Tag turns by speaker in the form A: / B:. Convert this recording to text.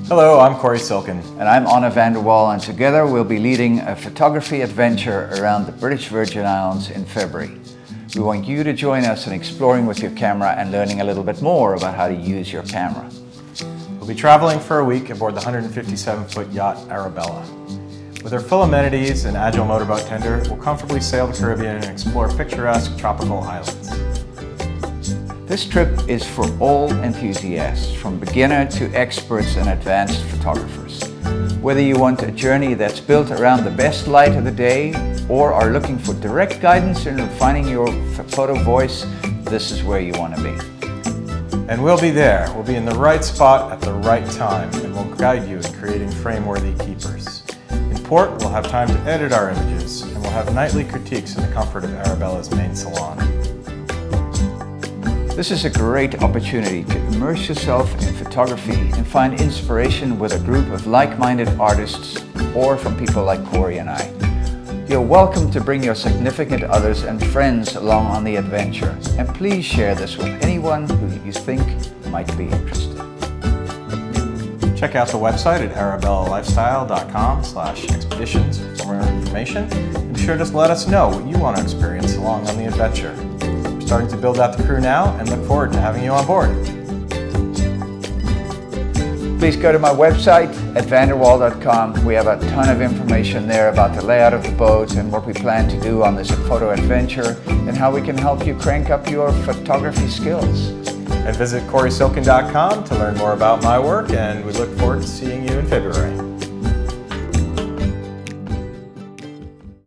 A: Hello, I'm Cory Silken.
B: And I'm Onne van der Wal, and together we'll be leading a photography adventure around the British Virgin Islands in February. We want you to join us in exploring with your camera and learning a little bit more about how to use your camera.
A: We'll be traveling for a week aboard the 157-foot yacht Arabella. With her full amenities and agile motorboat tender, we'll comfortably sail the Caribbean and explore picturesque tropical islands.
B: This trip is for all enthusiasts, from beginner to experts and advanced photographers. Whether you want a journey that's built around the best light of the day or are looking for direct guidance in refining your photo voice, this is where you want to be.
A: And we'll be there. We'll be in the right spot at the right time, and we'll guide you in creating frame-worthy keepers. In port, we'll have time to edit our images, and we'll have nightly critiques in the comfort of Arabella's main salon.
B: This is a great opportunity to immerse yourself in photography and find inspiration with a group of like-minded artists or from people like Cory and I. You're welcome to bring your significant others and friends along on the adventure, and please share this with anyone who you think might be interested.
A: Check out the website at arabellalifestyle.com/expeditions for more information, and be sure to let us know what you want to experience along on the adventure. Starting to build out the crew now and look forward to having you on board.
B: Please go to my website at vanderwal.com. We have a ton of information there about the layout of the boat and what we plan to do on this photo adventure and how we can help you crank up your photography skills.
A: And visit CorySilken.com to learn more about my work, and we look forward to seeing you in February.